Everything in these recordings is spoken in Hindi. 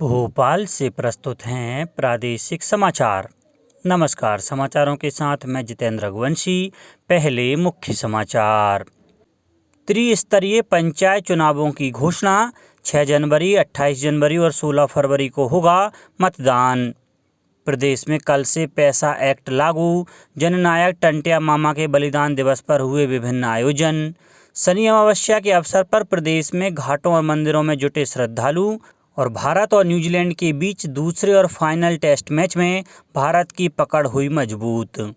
भोपाल से प्रस्तुत हैं प्रादेशिक समाचार। नमस्कार, समाचारों के साथ मैं जितेंद्र रघुवंशी। पहले मुख्य समाचार। त्रिस्तरीय पंचायत चुनावों की घोषणा। 6 जनवरी, 28 जनवरी और 16 फरवरी को होगा मतदान। प्रदेश में कल से पैसा एक्ट लागू। जननायक टंट्या मामा के बलिदान दिवस पर हुए विभिन्न आयोजन। शनि अमावस्या के अवसर पर प्रदेश में घाटों और मंदिरों में जुटे श्रद्धालु। और भारत और न्यूजीलैंड के बीच दूसरे और फाइनल टेस्ट मैच में भारत की पकड़ हुई मजबूत।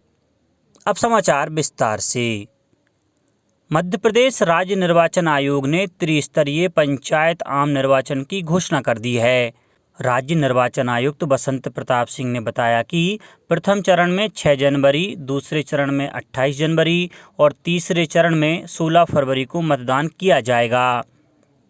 अब समाचार विस्तार से। मध्य प्रदेश राज्य निर्वाचन आयोग ने त्रिस्तरीय पंचायत आम निर्वाचन की घोषणा कर दी है। राज्य निर्वाचन आयुक्त बसंत प्रताप सिंह ने बताया कि प्रथम चरण में 6 जनवरी, दूसरे चरण में 28 जनवरी और तीसरे चरण में 16 फरवरी को मतदान किया जाएगा।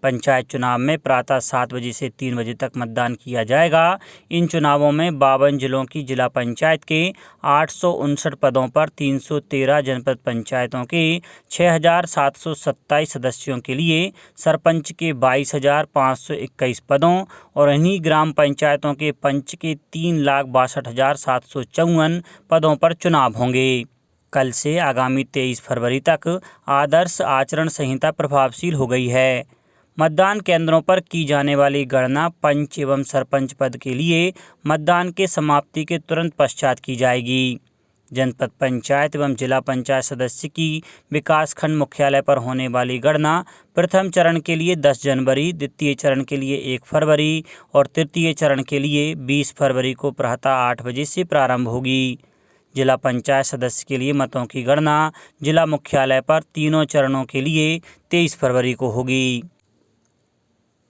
पंचायत चुनाव में प्रातः 7 बजे से 3 बजे तक मतदान किया जाएगा। इन चुनावों में 52 जिलों की जिला पंचायत के 859 पदों पर 313 जनपद पंचायतों के 6,727 सदस्यों के लिए, सरपंच के 22,521 पदों और इन्हीं ग्राम पंचायतों के पंच के 3,62,754 पदों पर चुनाव होंगे। कल से आगामी 23 फरवरी तक आदर्श आचरण संहिता प्रभावशील हो गई है। मतदान केंद्रों पर की जाने वाली गणना पंच एवं सरपंच पद के लिए मतदान के समाप्ति के तुरंत पश्चात की जाएगी। जनपद पंचायत एवं जिला पंचायत सदस्य की विकासखंड मुख्यालय पर होने वाली गणना प्रथम चरण के लिए 10 जनवरी, द्वितीय चरण के लिए 1 फरवरी और तृतीय चरण के लिए 20 फरवरी को प्रातः 8 बजे से प्रारंभ होगी। जिला पंचायत सदस्य के लिए मतों की गणना जिला मुख्यालय पर तीनों चरणों के लिए 23 फरवरी को होगी।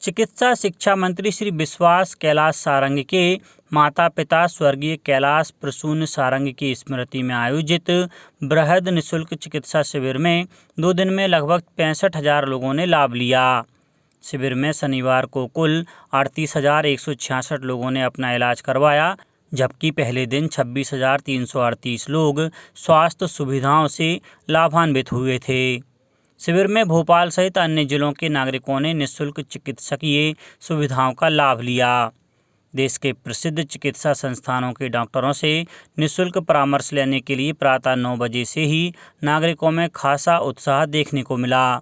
चिकित्सा शिक्षा मंत्री श्री विश्वास कैलाश सारंग के माता पिता स्वर्गीय कैलाश प्रसून सारंग की स्मृति में आयोजित बृहद निःशुल्क चिकित्सा शिविर में 2 दिन में लगभग 65,000 लोगों ने लाभ लिया। शिविर में शनिवार को कुल 38,166 लोगों ने अपना इलाज करवाया, जबकि पहले दिन 26,338 लोग स्वास्थ्य सुविधाओं से लाभान्वित हुए थे। शिविर में भोपाल सहित अन्य जिलों के नागरिकों ने निःशुल्क चिकित्सकीय सुविधाओं का लाभ लिया। देश के प्रसिद्ध चिकित्सा संस्थानों के डॉक्टरों से निःशुल्क परामर्श लेने के लिए प्रातः 9 बजे से ही नागरिकों में खासा उत्साह देखने को मिला।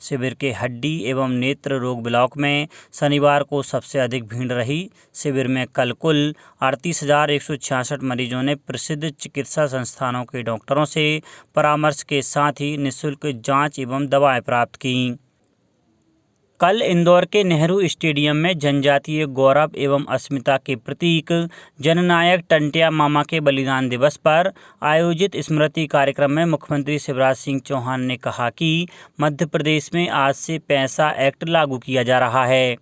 शिविर के हड्डी एवं नेत्र रोग ब्लॉक में शनिवार को सबसे अधिक भीड़ रही। शिविर में कल कुल 38,166 मरीजों ने प्रसिद्ध चिकित्सा संस्थानों के डॉक्टरों से परामर्श के साथ ही निःशुल्क जांच एवं दवाएं प्राप्त की। कल इंदौर के नेहरू स्टेडियम में जनजातीय गौरव एवं अस्मिता के प्रतीक जननायक टंट्या मामा के बलिदान दिवस पर आयोजित स्मृति कार्यक्रम में मुख्यमंत्री शिवराज सिंह चौहान ने कहा कि मध्य प्रदेश में आज से पैसा एक्ट लागू किया जा रहा है।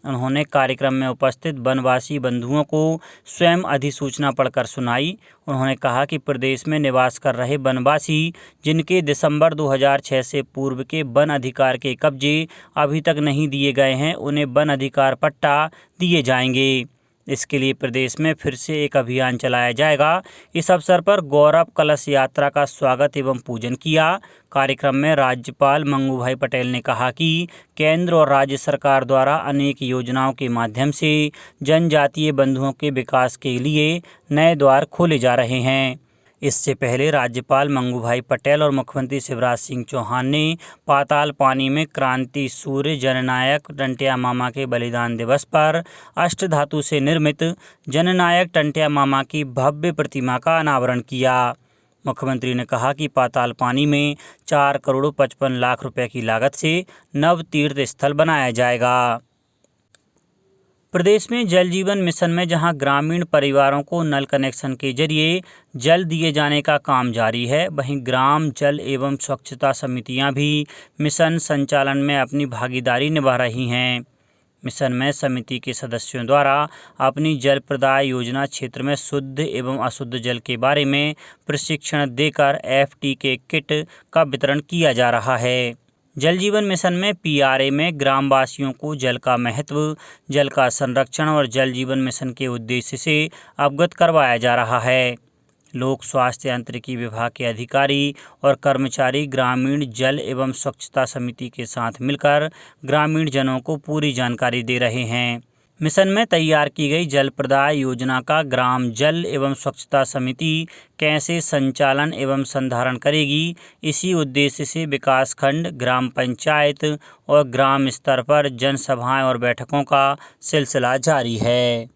उन्होंने कार्यक्रम में उपस्थित वनवासी बंधुओं को स्वयं अधिसूचना पढ़कर सुनाई। उन्होंने कहा कि प्रदेश में निवास कर रहे वनवासी जिनके दिसंबर 2006 से पूर्व के वन अधिकार के कब्जे अभी तक नहीं दिए गए हैं, उन्हें वन अधिकार पट्टा दिए जाएंगे। इसके लिए प्रदेश में फिर से एक अभियान चलाया जाएगा। इस अवसर पर गौरव कलश यात्रा का स्वागत एवं पूजन किया। कार्यक्रम में राज्यपाल मंगूभाई पटेल ने कहा कि केंद्र और राज्य सरकार द्वारा अनेक योजनाओं के माध्यम से जनजातीय बंधुओं के विकास के लिए नए द्वार खोले जा रहे हैं। इससे पहले राज्यपाल मंगूभाई पटेल और मुख्यमंत्री शिवराज सिंह चौहान ने पाताल पानी में क्रांति सूर्य जननायक टंट्या मामा के बलिदान दिवस पर अष्टधातु से निर्मित जननायक टंट्या मामा की भव्य प्रतिमा का अनावरण किया। मुख्यमंत्री ने कहा कि पाताल पानी में 4 करोड़ 55 लाख रुपए की लागत से नव तीर्थ स्थल बनाया जाएगा। प्रदेश में जल जीवन मिशन में जहां ग्रामीण परिवारों को नल कनेक्शन के जरिए जल दिए जाने का काम जारी है, वहीं ग्राम जल एवं स्वच्छता समितियां भी मिशन संचालन में अपनी भागीदारी निभा रही हैं। मिशन में समिति के सदस्यों द्वारा अपनी जल प्रदाय योजना क्षेत्र में शुद्ध एवं अशुद्ध जल के बारे में प्रशिक्षण देकर FTK किट का वितरण किया जा रहा है। जल जीवन मिशन में PRA में ग्रामवासियों को जल का महत्व, जल का संरक्षण और जल जीवन मिशन के उद्देश्य से अवगत करवाया जा रहा है। लोक स्वास्थ्य यांत्रिकी विभाग के अधिकारी और कर्मचारी ग्रामीण जल एवं स्वच्छता समिति के साथ मिलकर ग्रामीण जनों को पूरी जानकारी दे रहे हैं। मिशन में तैयार की गई जल प्रदाय योजना का ग्राम जल एवं स्वच्छता समिति कैसे संचालन एवं संधारण करेगी, इसी उद्देश्य से विकासखंड, ग्राम पंचायत और ग्राम स्तर पर जनसभाएं और बैठकों का सिलसिला जारी है।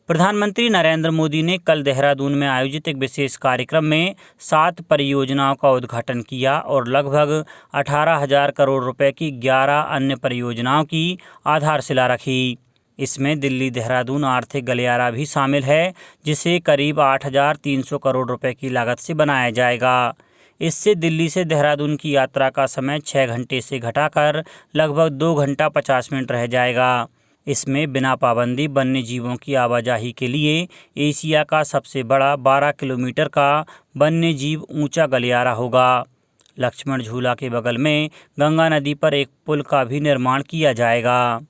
प्रधानमंत्री नरेंद्र मोदी ने कल देहरादून में आयोजित एक विशेष कार्यक्रम में 7 परियोजनाओं का उद्घाटन किया और लगभग 18,000 करोड़ रुपए की 11 अन्य परियोजनाओं की आधारशिला रखी। इसमें दिल्ली देहरादून आर्थिक गलियारा भी शामिल है, जिसे करीब 8,300 करोड़ रुपए की लागत से बनाया जाएगा। इससे दिल्ली से देहरादून की यात्रा का समय 6 घंटे से घटाकर लगभग 2 घंटा 50 मिनट रह जाएगा। इसमें बिना पाबंदी वन्य जीवों की आवाजाही के लिए एशिया का सबसे बड़ा 12 किलोमीटर का वन्य जीव ऊंचा गलियारा होगा। लक्ष्मण झूला के बगल में गंगा नदी पर एक पुल का भी निर्माण किया जाएगा।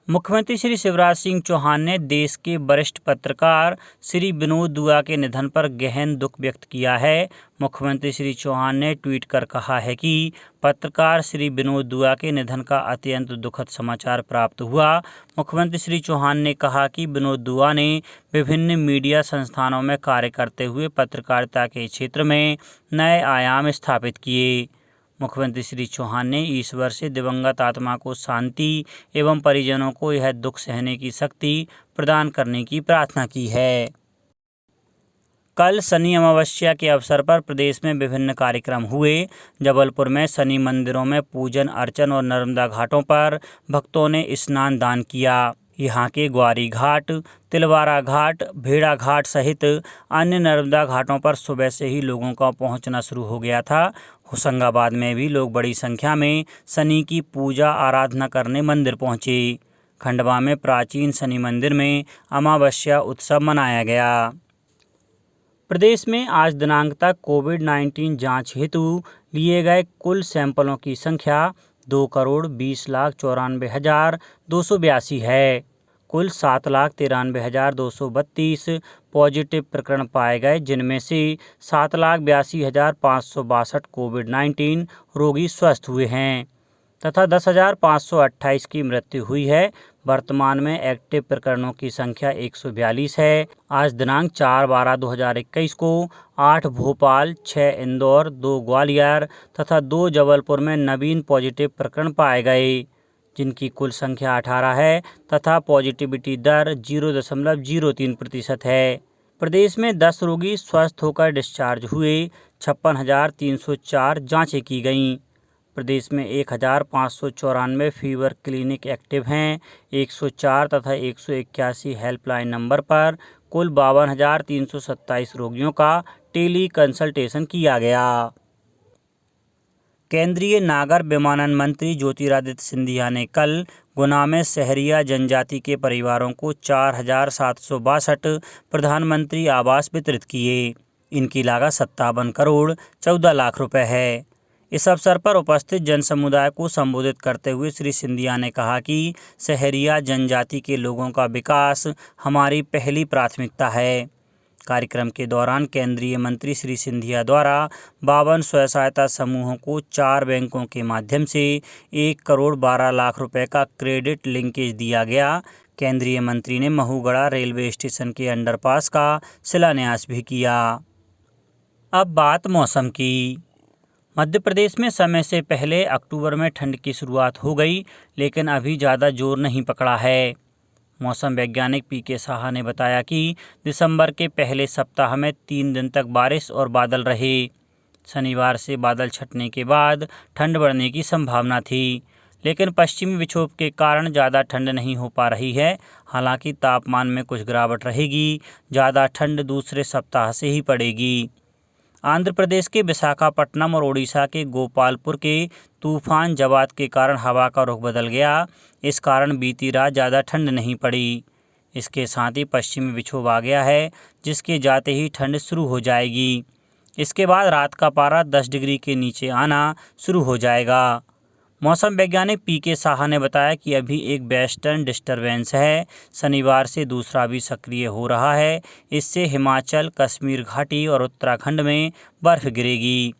मुख्यमंत्री श्री शिवराज सिंह चौहान ने देश के वरिष्ठ पत्रकार श्री विनोद दुआ के निधन पर गहन दुख व्यक्त किया है। मुख्यमंत्री श्री चौहान ने ट्वीट कर कहा है कि पत्रकार श्री विनोद दुआ के निधन का अत्यंत दुखद समाचार प्राप्त हुआ। मुख्यमंत्री श्री चौहान ने कहा कि विनोद दुआ ने विभिन्न मीडिया संस्थानों में कार्य करते हुए पत्रकारिता के क्षेत्र में नए आयाम स्थापित किए। मुख्यमंत्री श्री चौहान ने ईश्वर से दिवंगत आत्मा को शांति एवं परिजनों को यह दुख सहने की शक्ति प्रदान करने की प्रार्थना की है। कल शनि अमावस्या के अवसर पर प्रदेश में विभिन्न कार्यक्रम हुए। जबलपुर में शनि मंदिरों में पूजन अर्चन और नर्मदा घाटों पर भक्तों ने स्नान दान किया। यहाँ के ग्वारी घाट, तिलवारा घाट, भेड़ा घाट सहित अन्य नर्मदा घाटों पर सुबह से ही लोगों का पहुँचना शुरू हो गया था। होशंगाबाद में भी लोग बड़ी संख्या में शनि की पूजा आराधना करने मंदिर पहुँचे। खंडवा में प्राचीन शनि मंदिर में अमावस्या उत्सव मनाया गया। प्रदेश में आज दिनांक तक कोविड-19 जांच हेतु लिए गए कुल सैंपलों की संख्या 2,20,94,282 है। कुल 7,93,232 पॉजिटिव प्रकरण पाए गए, जिनमें से 7,82,562 कोविड-19 रोगी स्वस्थ हुए हैं तथा 10,528 की मृत्यु हुई है। वर्तमान में एक्टिव प्रकरणों की संख्या 142 है। आज दिनांक 4/12/2021 को 8 भोपाल, 6 इंदौर, 2 ग्वालियर तथा 2 जबलपुर में नवीन पॉजिटिव प्रकरण पाए गए, जिनकी कुल संख्या 18 है तथा पॉजिटिविटी दर 0.03% है। प्रदेश में 10 रोगी स्वस्थ होकर डिस्चार्ज हुए। 56,304 जाँचें की गईं। प्रदेश में 1,594 फीवर क्लिनिक एक्टिव हैं। 104 तथा 181 हेल्पलाइन नंबर पर कुल 52,327 रोगियों का टेली कंसल्टेशन किया गया। केंद्रीय नागर विमानन मंत्री ज्योतिरादित्य सिंधिया ने कल गुना में सहरिया जनजाति के परिवारों को 4,762 प्रधानमंत्री आवास वितरित किए। इनकी लागत 57 करोड़ 14 लाख रुपए है। इस अवसर पर उपस्थित जनसमुदाय को संबोधित करते हुए श्री सिंधिया ने कहा कि सहरिया जनजाति के लोगों का विकास हमारी पहली प्राथमिकता है। कार्यक्रम के दौरान केंद्रीय मंत्री श्री सिंधिया द्वारा 52 स्वयं सहायता समूहों को 4 बैंकों के माध्यम से 1 करोड़ 12 लाख रुपए का क्रेडिट लिंकेज दिया गया। केंद्रीय मंत्री ने महूगढ़ा रेलवे स्टेशन के अंडरपास का शिलान्यास भी किया। अब बात मौसम की। मध्य प्रदेश में समय से पहले अक्टूबर में ठंड की शुरुआत हो गई, लेकिन अभी ज़्यादा जोर नहीं पकड़ा है। मौसम वैज्ञानिक पीके साहा ने बताया कि दिसंबर के पहले सप्ताह में 3 दिन तक बारिश और बादल रहे। शनिवार से बादल छटने के बाद ठंड बढ़ने की संभावना थी, लेकिन पश्चिमी विक्षोभ के कारण ज़्यादा ठंड नहीं हो पा रही है। हालांकि तापमान में कुछ गिरावट रहेगी। ज़्यादा ठंड दूसरे सप्ताह से ही पड़ेगी। आंध्र प्रदेश के विशाखापट्टनम और ओडिशा के गोपालपुर के तूफान जवाद के कारण हवा का रुख बदल गया। इस कारण बीती रात ज़्यादा ठंड नहीं पड़ी। इसके साथ ही पश्चिमी विक्षोभ आ गया है, जिसके जाते ही ठंड शुरू हो जाएगी। इसके बाद रात का पारा 10 डिग्री के नीचे आना शुरू हो जाएगा। मौसम वैज्ञानिक पीके साहा ने बताया कि अभी एक वेस्टर्न डिस्टर्बेंस है, शनिवार से दूसरा भी सक्रिय हो रहा है। इससे हिमाचल, कश्मीर घाटी और उत्तराखंड में बर्फ़ गिरेगी।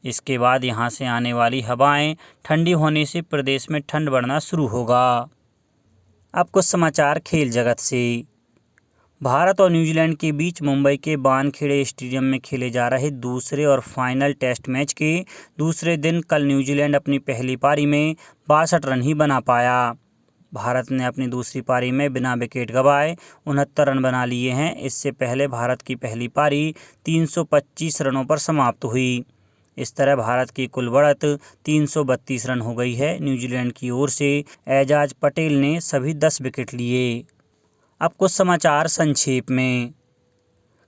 इसके बाद यहां से आने वाली हवाएं ठंडी होने से प्रदेश में ठंड बढ़ना शुरू होगा। अब कुछ समाचार खेल जगत से। भारत और न्यूजीलैंड के बीच मुंबई के वानखेड़े स्टेडियम में खेले जा रहे दूसरे और फाइनल टेस्ट मैच के दूसरे दिन कल न्यूजीलैंड अपनी पहली पारी में 62 रन ही बना पाया। भारत ने अपनी दूसरी पारी में बिना विकेट गंवाए 69 रन बना लिए हैं। इससे पहले भारत की पहली पारी 325 रनों पर समाप्त हुई। इस तरह भारत की कुल बढ़त 332 रन हो गई है। न्यूजीलैंड की ओर से एजाज पटेल ने सभी 10 विकेट लिए। अब कुछ समाचार संक्षेप में।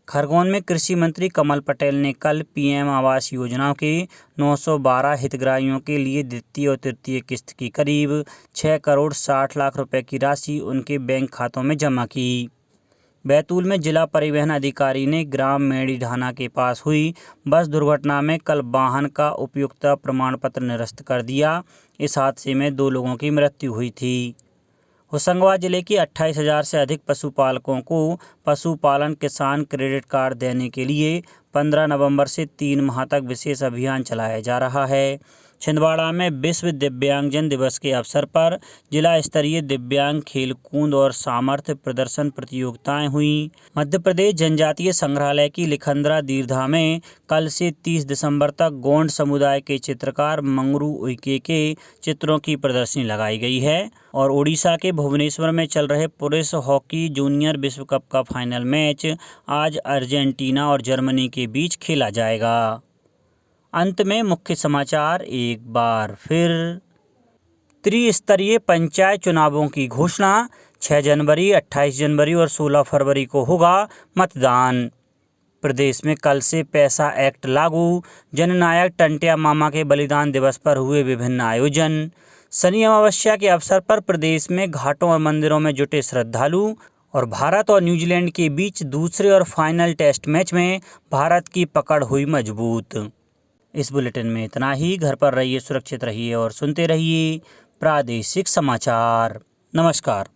खरगोन में कृषि मंत्री कमल पटेल ने कल पीएम आवास योजना के 912 हितग्राहियों के लिए द्वितीय और तृतीय किस्त की करीब 6 करोड़ 60 लाख रुपए की राशि उनके बैंक खातों में जमा की। बैतूल में जिला परिवहन अधिकारी ने ग्राम मेड़ीढाना के पास हुई बस दुर्घटना में कल वाहन का उपयुक्तता प्रमाण पत्र निरस्त कर दिया। इस हादसे में 2 लोगों की मृत्यु हुई थी। होशंगाबाद जिले के 28,000 से अधिक पशुपालकों को पशुपालन किसान क्रेडिट कार्ड देने के लिए 15 नवंबर से 3 माह तक विशेष अभियान चलाया जा रहा है। छिंदवाड़ा में विश्व दिव्यांगजन दिवस के अवसर पर जिला स्तरीय दिव्यांग खेलकूद और सामर्थ्य प्रदर्शन प्रतियोगिताएं हुई। मध्य प्रदेश जनजातीय संग्रहालय की लिखंदरा दीर्घा में कल से 30 दिसंबर तक गोंड समुदाय के चित्रकार मंगरू उइके के चित्रों की प्रदर्शनी लगाई गई है। और ओडिशा के भुवनेश्वर में चल रहे पुरुष हॉकी जूनियर विश्व कप का फाइनल मैच आज अर्जेंटीना और जर्मनी के बीच खेला जाएगा। अंत में मुख्य समाचार एक बार फिर। त्रिस्तरीय पंचायत चुनावों की घोषणा। 6 जनवरी, 28 जनवरी और 16 फरवरी को होगा मतदान। प्रदेश में कल से पैसा एक्ट लागू। जननायक टंट्या मामा के बलिदान दिवस पर हुए विभिन्न आयोजन। शनि अमावस्या के अवसर पर प्रदेश में घाटों और मंदिरों में जुटे श्रद्धालु। और भारत और न्यूजीलैंड के बीच दूसरे और फाइनल टेस्ट मैच में भारत की पकड़ हुई मजबूत। इस बुलेटिन में इतना ही। घर पर रहिए, सुरक्षित रहिए और सुनते रहिए प्रादेशिक समाचार। नमस्कार।